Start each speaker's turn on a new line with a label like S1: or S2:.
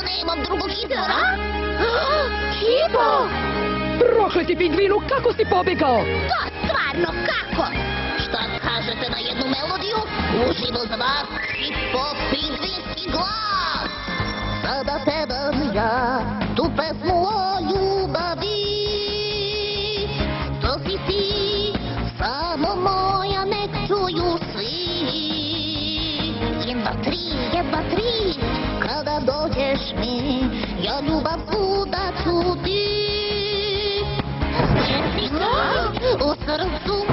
S1: Nemam drugog izbora.
S2: Hipo! Prokleti pingvinu, kako si pobegao?
S1: To stvarno kako? Šta kažete na jednu melodiju? Uživo za vas Hipo pingvinski glas. Sada pevam ja tu pesmu o ljubavi. To si ti, samo moja, nek čuju svi. Jedva tri, kada dođeš mi, ja ljubav svuda ću ti. U srcu